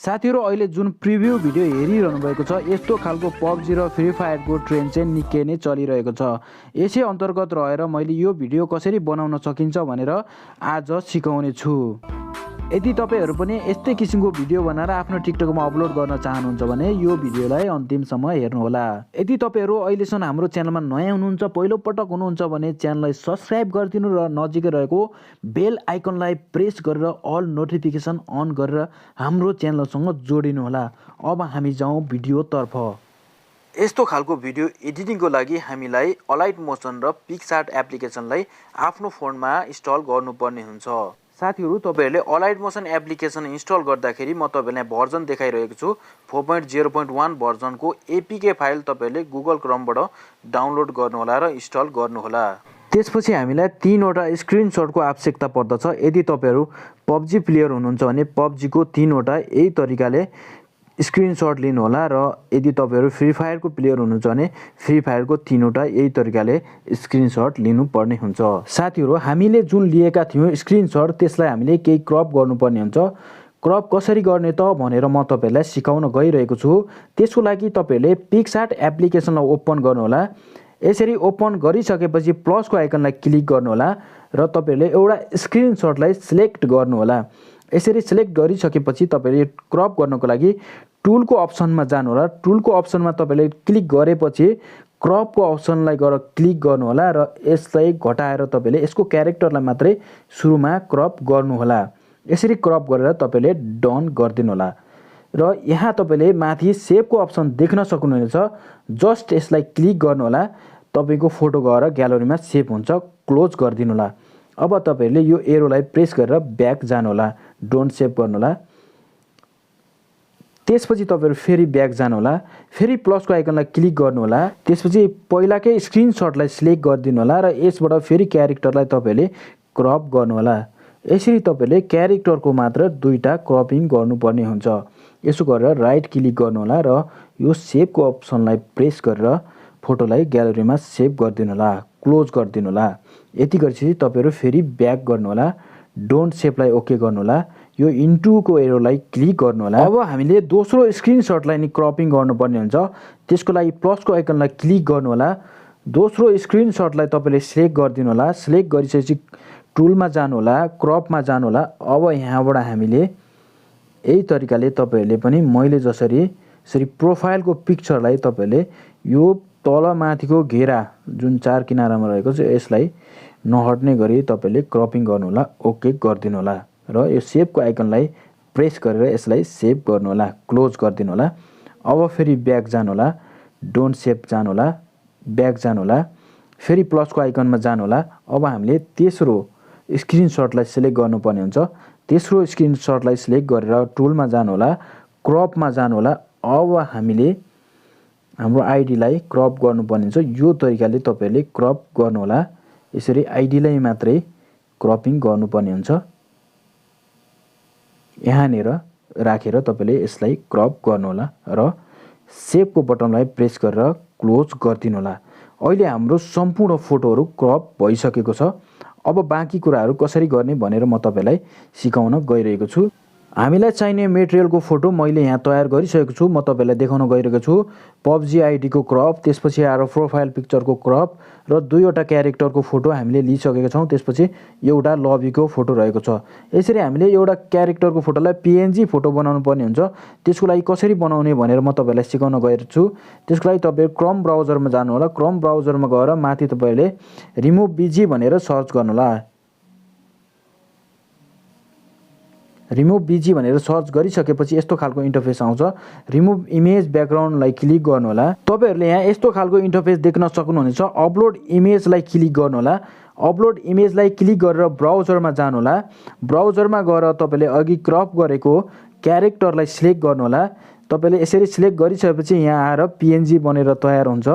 साथीहरु अहिले जुन प्रिभ्यू भिडियो हेरिरहनु भएको छ यस्तो खालको पबजी र फ्री फायर को ट्रेन्ड चाहिँ निकै नै चलिरहेको छ। यसै अन्तर्गत रहेर मैले यो भिडियो कसरी बनाउन सकिन्छ भनेर आज सिकाउने छु। यदि तपाईहरु पनि यस्तै किसिमको भिडियो बनाएर आफ्नो टिकटकमा अपलोड गर्न चाहनुहुन्छ भने यो भिडियोलाई अन्तिमसम्म हेर्नु होला। यदि तपाईहरु अहिलेसम्म हाम्रो च्यानलमा नयाँ हुनुहुन्छ, पहिलो पटक हुनुहुन्छ भने च्यानललाई सब्स्क्राइब गरिदिनु र नजिकै रहेको बेल आइकनलाई प्रेस गरेर अल नोटिफिकेसन अन गरेर हाम्रो च्यानलसँग जोडिनु होला। अब हामी जाउँ भिडियोतर्फ। यस्तो खालको भिडियो एडिटिङको लागि हामीलाई अलाइटमोसन र पिक्सआर्ट एप्लिकेसनलाई आफ्नो फोनमा इन्स्टल गर्नुपर्ने हुन्छ। साथीहरु तपाईहरुले अलाइटमोसन एप्लिकेसन इन्स्टल गर्दाखेरि म तपाईहरुलाई भर्जन देखाइरहेको छु। 4.0.1 भर्जनको एपीके फाइल तपाईहरुले गुगल क्रोमबाट डाउनलोड गर्नु होला र इन्स्टल गर्नु होला। त्यसपछि हामीलाई 3 वटा स्क्रिनशटको आवश्यकता पर्दछ। यदि तपाईहरु पबजी प्लेयर हुनुहुन्छ भने पबजी को 3 वटा यही तरिकाले स्क्रिनशट लिनु होला र यदि तपाईहरु फ्री फायर को प्लेयर हुनुहुन्छ भने फ्री फायर को 3 वटा यही तरिकाले स्क्रिनशट लिनु पर्ने हुन्छ। साथीहरु हामीले जुन लिएका थियौं स्क्रिनशट त्यसलाई हामीले केही क्रप गर्नुपर्ने हुन्छ। क्रप कसरी गर्ने त भनेर म तपाईहरुलाई सिकाउन गइरहेको छु। त्यसको लागि तपाईहरुले पिक्सआर्ट एप्लिकेसनलाई ओपन गर्नु होला। यसरी ओपन गरिसकेपछि प्लसको आइकनलाई क्लिक गर्नु होला र तपाईहरुले एउटा स्क्रिनशटलाई सिलेक्ट गर्नु होला। यसरी सिलेक्ट गरिसकेपछि तपाईहरुले क्रप गर्नको लागि टुलको अप्सनमा जानु होला। टुलको अप्सनमा तपाईहरुले क्लिक गरेपछि क्रपको अप्सनलाई गएर क्लिक गर्नु होला र यसलाई घटाएर तपाईहरुले यसको क्यारेक्टरलाई मात्रै सुरुमा क्रप गर्नु होला। यसरी क्रप गरेर तपाईहरुले डन गर्दिनु होला र यहाँ तपाईहरुले माथि सेभको अप्सन देख्न सक्नुहुनेछ। जस्ट यसलाई क्लिक गर्नु होला। तपाईको फोटो गएर ग्यालरीमा सेभ हुन्छ। क्लोज गर्दिनु होला। अब तपाईहरुले यो एरोलाई प्रेस गरेर ब्याक जानु होला। डोन्ट सेभ गर्नु होला। त्यसपछि तपाईहरु फेरि ब्याक जानु होला। फेरि प्लसको आइकनलाई क्लिक गर्नु होला। त्यसपछि पहिलाकै स्क्रिनशटलाई सिलेक्ट गरिदिनु होला र यसबाट फेरि क्यारेक्टरलाई तपाईहरुले क्रप गर्नु होला। यसरी तपाईहरुले क्यारेक्टरको मात्र दुईटा क्रपिङ गर्नुपर्ने हुन्छ। यसो गरेर राइट क्लिक गर्नु होला र यो सेभको अप्सनलाई प्रेस गरेर फोटोलाई ग्यालरीमा सेभ गरिदिनु होला। क्लोज गरिदिनु होला। यति गरेपछि तपाईहरु फेरि ब्याक गर्नु होला। डोन्ट सेभलाई ओके गर्नु होला। यो इन्टुको एरोलाई क्लिक गर्नु होला। अब हामीले दोस्रो स्क्रिनशटलाई नि क्रपिङ गर्नुपर्ने हुन्छ। त्यसको लागि प्लसको आइकनलाई क्लिक गर्नु होला। दोस्रो स्क्रिनशटलाई तपाईले सिलेक्ट गरिदिनु होला। सिलेक्ट गरिसकेपछि टुलमा जानु होला, क्रपमा जानु होला। अब यहाँबाट हामीले यही तरिकाले तपाईहरुले पनि मैले जसरी प्रोफाइलको पिक्चरलाई तपाईहरुले यो तल माथिको घेरा जुन चार किनारामा रहेको छ यसलाई नहट्ने गरी तपाईले क्रपिङ गर्नु होला। ओके गरिदिनु होला र यो सेभको आइकनलाई प्रेस गरेर यसलाई सेभ गर्नु होला। क्लोज गरिदिनु होला। अब फेरि ब्याक जानु होला। डोन्ट सेभ जानु होला। ब्याक जानु होला। फेरि प्लसको आइकनमा जानु होला। अब हामीले तेस्रो स्क्रिनशटलाई सिलेक्ट गर्नुपर्ने हुन्छ। तेस्रो स्क्रिनशटलाई सिलेक्ट गरेर टुलमा जानु होला, क्रपमा जानु होला। अब हामीले हाम्रो आइडीलाई क्रप गर्नुपर्ने हुन्छ। यो तरिकाले तपाईहरुले क्रप गर्नु होला। यसरी आइडीलाई मात्रै क्रपिङ गर्नुपर्ने हुन्छ। यहाँनेर राखेर तपाईले यसलाई क्रप गर्नु होला र सेभको बटनलाई प्रेस गरेर क्लोज गरिदिनु होला। अहिले हाम्रो सम्पूर्ण फोटोहरु क्रप भइसकेको छ। अब बाँकी कुराहरु कसरी गर्ने भनेर म तपाईलाई सिकाउन गइरहेको छु। हामीलाई चाहिने मेटेरियलको फोटो मैले यहाँ तयार गरिसकेको छु। म तपाईलाई देखाउन गइरहेको छु। पबजी आइडी को क्रप, त्यसपछि आएर प्रोफाइल पिक्चरको क्रप र दुईवटा क्यारेक्टरको फोटो हामीले लिइसकेका छौं। त्यसपछि एउटा लबीको फोटो रहेको छ। यसरी हामीले एउटा क्यारेक्टरको फोटोलाई पीएनजी फोटो बनाउनु पर्ने हुन्छ। त्यसको लागि कसरी बनाउने भनेर म तपाईलाई सिकाउन गइरहेको छु। त्यसको लागि तपाईहरु क्रोम ब्राउजरमा जानु होला। क्रोम ब्राउजरमा गएर माथि तपाईहरुले रिमुभ बीजी भनेर सर्च गर्नु होला। रिमुभ बीजी भनेर सर्च गरिसकेपछि यस्तो खालको इन्टरफेस आउँछ। रिमुभ इमेज ब्याकग्राउन्डलाई क्लिक गर्नु होला। तपाईहरुले यहाँ यस्तो खालको इन्टरफेस देख्न सक्नुहुनेछ। अपलोड इमेजलाई क्लिक गर्नु होला। अपलोड इमेजलाई क्लिक गरेर ब्राउजरमा जानु होला। ब्राउजरमा गएर तपाईले अघि क्रप गरेको क्यारेक्टरलाई सिलेक्ट गर्नु होला। तपाईले यसरी सिलेक्ट गरिसकेपछि यहाँ आएर पीएनजी बनेर तयार हुन्छ।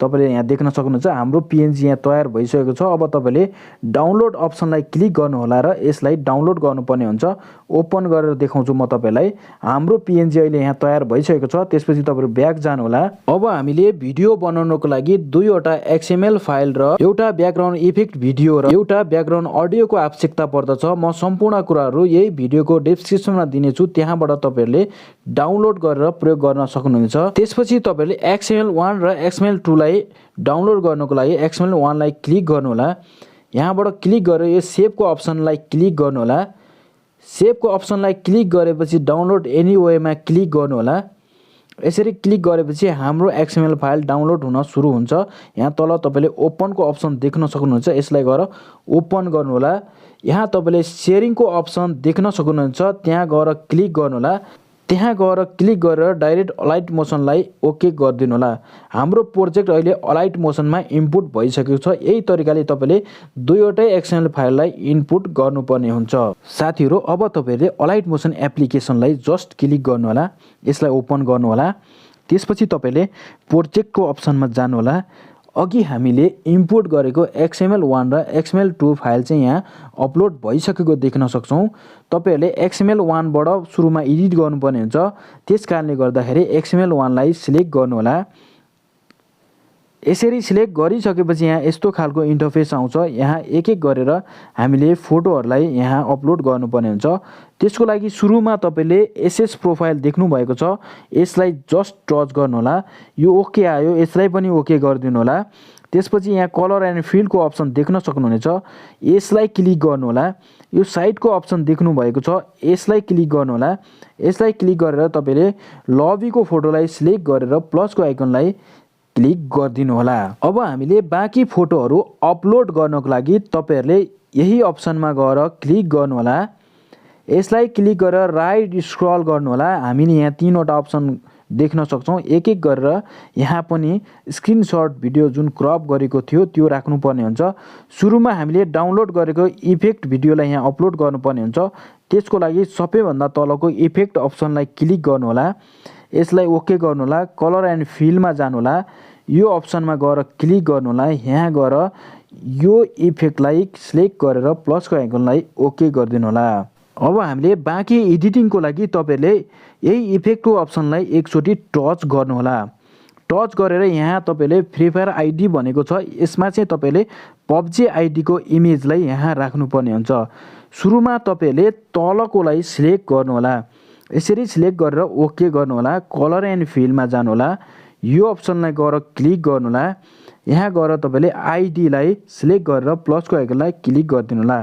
तपाईले यहाँ देख्न सक्नुहुन्छ हाम्रो PNG यहाँ तयार भइसकेको छ। अब तपाईले डाउनलोड अप्सनलाई क्लिक गर्नु होला र यसलाई डाउनलोड गर्नुपर्ने हुन्छ। ओपन गरेर देखाउँछु म तपाईलाई। हाम्रो PNG अहिले यहाँ तयार भइसकेको छ। त्यसपछि तपाईहरु ब्याक जानु होला। अब हामीले भिडियो बनाउनको लागि दुईवटा XML फाइल र एउटा ब्याकग्राउन्ड इफेक्ट भिडियो र एउटा ब्याकग्राउन्ड अडियोको आवश्यकता पर्दछ। म सम्पूर्ण कुराहरु यही भिडियोको डिस्क्रिप्सनमा दिनेछु, त्यहाँबाट तपाईहरुले डाउनलोड गरेर प्रयोग गर्न सक्नुहुन्छ। त्यसपछि तपाईहरुले XML1 र XML2 लाई डाउनलोड गर्नको लागि XML1 लाई क्लिक गर्नु होला। यहाँबाट क्लिक गरेर यो सेभको अप्सनलाई क्लिक गर्नु होला। सेभको अप्सनलाई क्लिक गरेपछि डाउनलोड एनीवे मा क्लिक गर्नु होला। यसरी क्लिक गरेपछि हाम्रो XML फाइल डाउनलोड हुन सुरु हुन्छ। यहाँ तल तपाईले ओपन को अप्सन देख्न सक्नुहुन्छ। यसलाई गएर ओपन गर्नु होला। यहाँ तपाईले शेयरिङ को अप्सन देख्न सक्नुहुन्छ। त्यहाँ गएर क्लिक गर्नु होला। त्यहाँ गएर क्लिक गरेर डाइरेक्ट अलाइट मोसनलाई ओके गरिदिनु होला। हाम्रो प्रोजेक्ट अहिले अलाइट मोसनमा इनपुट भइसकेको छ। यही तरिकाले तपाईले दुईवटै XML फाइललाई इनपुट गर्नुपर्ने हुन्छ। साथीहरु, अब तपाईले अलाइट मोसन एप्लिकेसनलाई जस्ट क्लिक गर्नु होला। यसलाई ओपन गर्नु होला। त्यसपछि तपाईले प्रोजेक्टको अप्सनमा जानु होला। अघि हामीले इम्पोर्ट गरेको XML1 र XML2 फाइल चाहिँ यहाँ अपलोड भइसकेको देख्न सक्छौं। तपाईहरुले XML1 बाट सुरुमा एडिट गर्नुपर्ने हुन्छ। त्यसकारणले गर्दाखेरि XML1 लाई सिलेक्ट गर्नु होला। यसरी सिलेक्ट गरिसकेपछि यहाँ यस्तो खालको इन्टरफेस आउँछ। यहाँ एक एक गरेर हामीले फोटोहरुलाई यहाँ अपलोड गर्नुपर्ने हुन्छ। त्यसको लागि सुरुमा तपाईले एसएस प्रोफाइल देख्नु भएको छ, यसलाई जस्ट टच गर्नु होला। यो ओके आयो, यसलाई पनि ओके गरिदिनु होला। त्यसपछि यहाँ कलर एन्ड फिल को अप्सन देख्न सक्नुहुनेछ, यसलाई क्लिक गर्नु होला। यो साइड को अप्सन देख्नु भएको छ, यसलाई क्लिक गर्नु होला। यसलाई क्लिक गरेर तपाईले लबी को फोटोलाई सिलेक्ट गरेर प्लस को आइकनलाई क्लिक गरिदिनु होला। अब हामीले बाँकी फोटोहरु अपलोड गर्नको लागि तपाईहरुले यही अप्सनमा गएर क्लिक गर्नु होला। यसलाई क्लिक गरेर राइट स्क्रल गर्नु होला। हामीले यहाँ तीनवटा अप्सन देख्न सक्छौं। एक एक गरेर यहाँ पनि स्क्रिनशट भिडियो जुन क्रप गरेको थियो त्यो राख्नुपर्ने हुन्छ। सुरुमा हामीले डाउनलोड गरेको इफेक्ट भिडियोलाई यहाँ अपलोड गर्नुपर्ने हुन्छ। त्यसको लागि सबैभन्दा तलको इफेक्ट अप्सनलाई क्लिक गर्नु होला। यसलाई ओके गर्नु होला। कलर एन्ड फिलमा जानु होला। यो अप्सनमा गएर क्लिक गर्नु होला। यहाँ गएर यो इफेक्टलाई सिलेक्ट गरेर प्लसको आइकनलाई ओके गरिदिनु होला। अब हामीले बाँकी एडिटिङको लागि तपाईहरुले यही इफेक्टको अप्सनलाई एकचोटी टच गर्नु होला। टच गरेर यहाँ तपाईले फ्री फायर आईडी भनेको छ, यसमा चाहिँ तपाईले पबजी आईडी को इमेजलाई यहाँ राख्नुपर्ने हुन्छ। सुरुमा तपाईले तलकोलाई सिलेक्ट गर्नु होला। यसरी सिलेक्ट गरेर ओके गर्नु होला। कलर एन्ड फिलमा जानु होला। यो अप्सनलाई गएर क्लिक गर्नु होला। यहाँ गएर तपाईले आईडी लाई सिलेक्ट गरेर प्लसको आइकनलाई क्लिक गरिदिनु होला।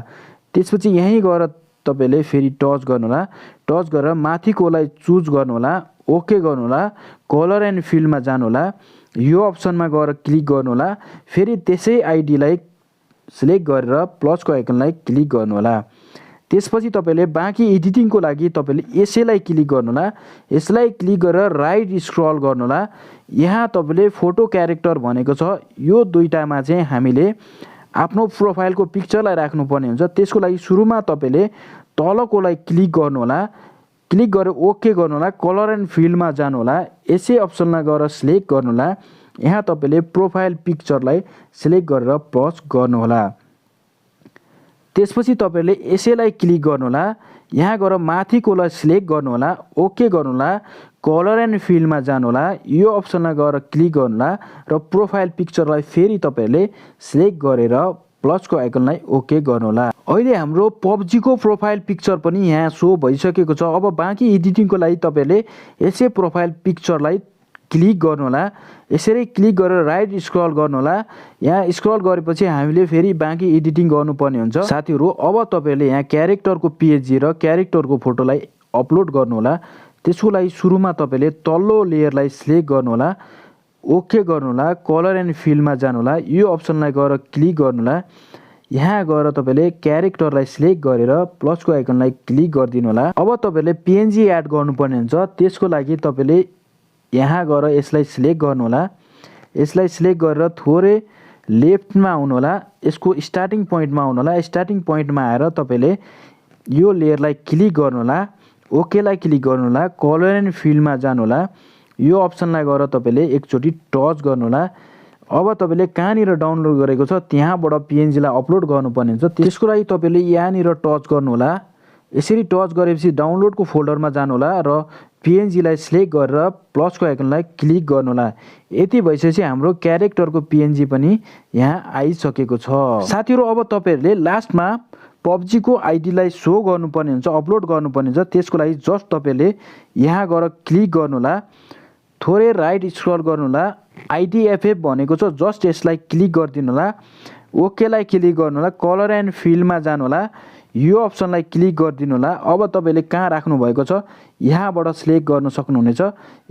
त्यसपछि यही गएर तपाईले फेरि टच गर्नु होला। टच गरेर माथिकोलाई चुज गर्नु होला। ओके गर्नु होला। कलर एन्ड फिलमा जानु होला। यो अप्सनमा गएर क्लिक गर्नु होला। फेरि त्यसै आईडी लाई सिलेक्ट गरेर प्लसको आइकनलाई क्लिक गर्नु होला। त्यसपछि तपाईले बाँकी एडिटिङको लागि तपाईले यसैलाई क्लिक गर्नु होला। यसलाई क्लिक गरेर राइट स्क्रल गर्नु होला। यहाँ तपाईले फोटो क्यारेक्टर भनेको छ, यो दुईटामा चाहिँ हामीले आफ्नो प्रोफाइलको पिक्चरलाई राख्नुपर्ने हुन्छ। त्यसको लागि सुरुमा तपाईले तलकोलाई क्लिक गर्नु होला। क्लिक गरेर ओके गर्नु होला। कलर एन्ड फिलमा जानु होला। यसै अप्सनलाई गएर सिलेक्ट गर्नु होला। यहाँ तपाईले प्रोफाइल पिक्चरलाई सिलेक्ट गरेर प्लस गर्नु होला। त्यसपछि तपाईले यसैलाई क्लिक गर्नु होला। यहाँ गएर माथिकोलाई सिलेक्ट गर्नु होला। ओके गर्नु होला। कलर एन्ड फिलमा जानु होला। यो अप्सनलाई गएर क्लिक गर्नु होला र प्रोफाइल पिक्चरलाई फेरि तपाईले सिलेक्ट गरेर प्लसको आइकनलाई ओके गर्नु होला। अहिले हाम्रो पबजी को प्रोफाइल पिक्चर पनि यहाँ शो भइसकेको छ। अब बाँकी एडिटिङको लागि तपाईले यसै प्रोफाइल पिक्चरलाई क्लिक गर्नु होला। यसरी क्लिक गरेर राइट स्क्रल गर्नु होला। यहाँ स्क्रल गरेपछि हामीले फेरि बाँकी एडिटिङ गर्नुपर्ने हुन्छ। साथीहरु, अब तपाईले यहाँ क्यारेक्टरको पेज र क्यारेक्टरको फोटोलाई अपलोड गर्नु होला। त्यसको लागि सुरुमा तपाईले तल्लो लेयरलाई सिलेक्ट गर्नु होला। ओके गर्नु होला। कलर एन्ड फिलमा जानु होला। यो अप्सनलाई गएर क्लिक गर्नु होला। यहाँ गएर तपाईले क्यारेक्टरलाई सिलेक्ट गरेर प्लसको आइकनलाई क्लिक गरिदिनु होला। अब तपाईले पीएनजी एड गर्नुपर्ने हुन्छ। त्यसको लागि तपाईले यहाँ गएर यसलाई सिलेक्ट गर्नु होला। यसलाई सिलेक्ट गरेर थोरै लेफ्टमा आउनु होला। यसको स्टार्टिङ पोइन्टमा आउनु होला। स्टार्टिङ पोइन्टमा आएर तपाईले यो लेयरलाई क्लिक गर्नु होला। ओके लाई क्लिक गर्नु होला। कलर एन्ड फिलमा जानु होला। यो अप्सनलाई गएर तपाईले एकचोटी टच गर्नु होला। अब तपाईले कहाँनिर डाउनलोड गरेको छ त्यहाँबाट PNG लाई अपलोड गर्नुपर्ने हुन्छ। त्यसको लागि तपाईले यहाँनिर टच गर्नुहोला। यसरी टच गरेपछि डाउनलोडको फोल्डरमा जानुहोला र PNG लाई सिलेक्ट गरेर प्लसको आइकनलाई क्लिक गर्नुहोला। यति भइसकेपछि हाम्रो क्यारेक्टरको PNG पनि यहाँ आइसकेको छ। साथीहरु अब तपाईहरुले लास्टमा PUBG को आईडी लाई शो गर्नुपर्ने हुन्छ, अपलोड गर्नुपर्ने हुन्छ। त्यसको लागि जस्ट तपाईले यहाँ गएर क्लिक गर्नुहोला, थोरै राइट स्क्रल गर्नुहोला, IDFF भनेको छ जस्ट यसलाई क्लिक गरिदिनुहोला, ओके लाई क्लिक गर्नुहोला, कलर एन्ड फिलमा जानुहोला, यो अप्सनलाई क्लिक गरिदिनुहोला। अब तपाईले कहाँ राख्नु भएको छ यहाँबाट सिलेक्ट गर्न सक्नुहुनेछ,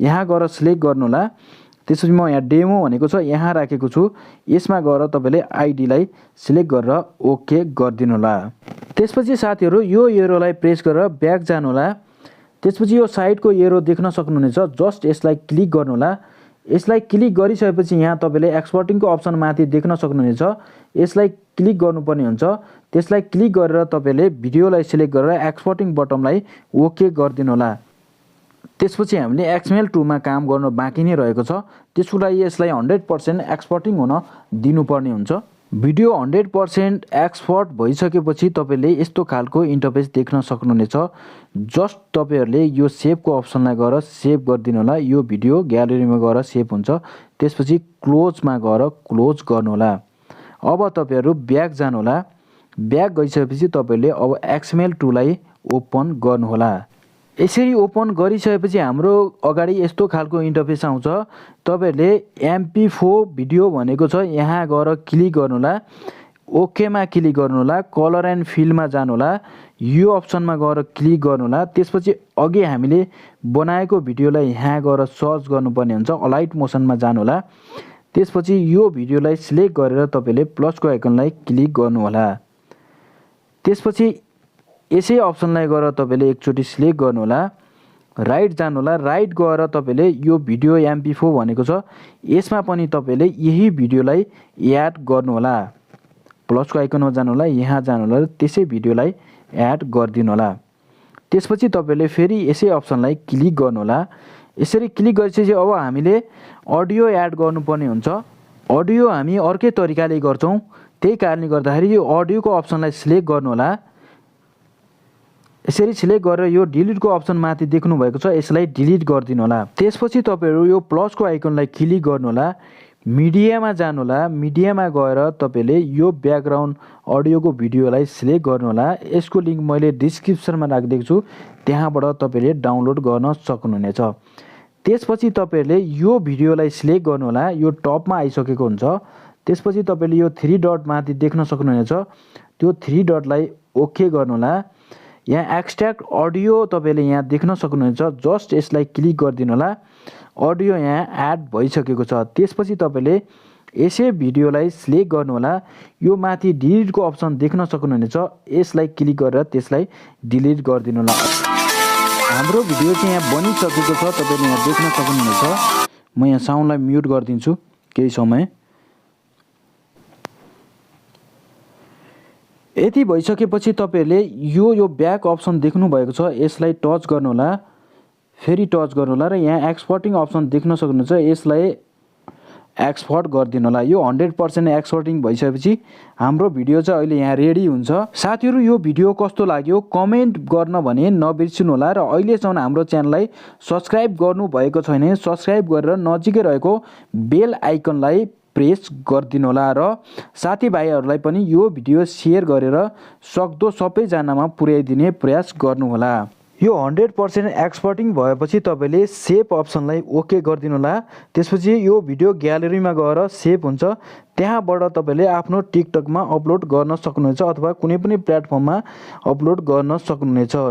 यहाँ गएर सिलेक्ट गर्नुहोला। त्यसपछि म यहाँ डेमो भनेको छ यहाँ राखेको छु, यसमा गएर तपाईले आईडी लाई सिलेक्ट गरेर ओके गरिदिनुहोला। त्यसपछि साथीहरु यो एरोलाई प्रेस गरेर ब्याक जानुहोला। त्यसपछि यो साइडको एरो देख्न सक्नुहुनेछ, जस्ट यसलाई क्लिक गर्नुहोला। यसलाई क्लिक गरिसकेपछि यहाँ तपाईले एक्सपोर्टिङको अप्सन माथि देख्न सक्नुहुनेछ, यसलाई क्लिक गर्नुपर्ने हुन्छ। त्यसलाई क्लिक गरेर तपाईले भिडियोलाई सिलेक्ट गरेर एक्सपोर्टिङ बटनलाई ओके गरिदिनुहोला। त्यसपछि हामीले XML2 मा काम गर्न बाँकी नै रहेको छ, त्यसको लागि यसलाई 100% एक्सपोर्टिङ हुन दिनुपर्ने हुन्छ। भिडियो 100% एक्सपोर्ट भइसकेपछि तपाईले यस्तो खालको इन्टरफेस देख्न सक्नुहुनेछ। जस्ट तपाईहरुले यो सेभको अप्सनलाई गएर सेभ गरिदिनु होला। यो भिडियो ग्यालरीमा गएर सेभ हुन्छ। त्यसपछि क्लोजमा गएर क्लोज गर्नु होला। अब तपाईहरु ब्याक जानु होला। ब्याक गइसकेपछि तपाईले अब XML2 लाई ओपन गर्नु होला। यसरी ओपन गरिसकेपछि हाम्रो अगाडि यस्तो खालको इन्टरफेस आउँछ। तपाईहरुले MP4 भिडियो भनेको छ यहाँ गएर क्लिक गर्नु होला, ओके मा क्लिक गर्नु होला, कलर एन्ड फिलमा जानु होला, यो अप्सनमा गएर क्लिक गर्नु होला। त्यसपछि अघि हामीले बनाएको भिडियोलाई यहाँ गएर सर्च गर्नुपर्ने हुन्छ, अलाइट मोसनमा जानु होला। त्यसपछि यो भिडियोलाई सिलेक्ट गरेर तपाईले प्लसको आइकनलाई क्लिक गर्नु होला। त्यसपछि यसै अप्सनलाई गएर तपाईले एकचोटी सिलेक्ट गर्नु होला, राइट जानु होला। राइट गएर तपाईले यो भिडियो MP4 भनेको छ यसमा पनि तपाईले यही भिडियोलाई एड गर्नु होला। प्लसको आइकनमा जानु होला, यहाँ जानु होला, त्यसै भिडियोलाई एड गरिदिनु होला। त्यसपछि तपाईले फेरि यसै अप्सनलाई क्लिक गर्नु होला। यसरी क्लिक गरिसकेपछि अब हामीले अडियो एड गर्नुपर्ने हुन्छ। अडियो हामी अर्कै तरिकाले गर्छौं, त्यही कारणले गर्दाखेरि यो अडियोको अप्सनलाई सिलेक्ट गर्नु होला। यसरी सिलेक्ट गरेर यो डिलिटको अप्सन माथि देख्नु भएको छ, यसलाई डिलिट गरिदिनु होला। त्यसपछि तपाईहरु यो प्लसको आइकनलाई क्लिक गर्नु होला, मिडियामा जानु होला। मिडियामा गएर तपाईले यो ब्याकग्राउन्ड अडियोको भिडियोलाई सिलेक्ट गर्नु होला। यसको लिंक मैले डिस्क्रिप्सनमा राखिदिएको छु, त्यहाँबाट तपाईले डाउनलोड गर्न सक्नुहुनेछ। त्यसपछि तपाईहरुले यो भिडियोलाई सिलेक्ट गर्नु होला, यो टपमा आइसकेको हुन्छ। त्यसपछि तपाईले यो 3 डट माथि देख्न सक्नुहुनेछ, त्यो 3 डटलाई ओके गर्नु होला। यहाँ एक्सट्र्याक्ट अडियो तपाईले यहाँ देख्न सक्नुहुन्छ, जस्ट यसलाई क्लिक गरिदिनु होला। अडियो यहाँ एड भइसकेको छ। त्यसपछि तपाईले यसै भिडियोलाई सिलेक्ट गर्नु होला, यो माथि डिलिटको अप्सन देख्न सक्नुहुनेछ, यसलाई क्लिक गरेर त्यसलाई डिलिट गरिदिनु होला। हाम्रो भिडियो चाहिँ यहाँ बनिसकेको छ, तपाईले यहाँ देख्न सक्नुहुनेछ। म यहाँ साउन्डलाई म्युट गरिदिन्छु केही समय। यति भइसकेपछि तपाईहरुले यो ब्याक अप्सन देख्नु भएको छ, यसलाई टच गर्नु होला, फेरि टच गर्नु होला र यहाँ एक्सपोर्टिङ अप्सन देख्न सक्नुहुन्छ, यसलाई एक्सपोर्ट गरिदिनु होला। यो 100% एक्सपोर्टिङ भइसकेपछि हाम्रो भिडियो चाहिँ अहिले यहाँ रेडी हुन्छ। साथीहरु यो भिडियो कस्तो लाग्यो कमेन्ट गर्न भने नबिर्सिनु होला र अहिलेसम्म हाम्रो च्यानललाई सब्स्क्राइब गर्नु भएको छैन भने सब्स्क्राइब गरेर नजिकै रहेको बेल आइकनलाई प्रेस गरिदिनु होला र साथीभाइहरुलाई पनि यो भिडियो शेयर गरेर सक्दो सबैजनामा पुर्याइदिने प्रयास गर्नु होला। यो 100% एक्सपोर्टिङ भएपछि तपाईले सेभ अप्सनलाई ओके गरिदिनु होला। त्यसपछि यो भिडियो ग्यालरीमा गएर सेभ हुन्छ, त्यहाँबाट तपाईले आफ्नो टिकटकमा अपलोड गर्न सक्नुहुनेछ अथवा कुनै पनि प्लेटफर्ममा अपलोड गर्न सक्नुहुनेछ।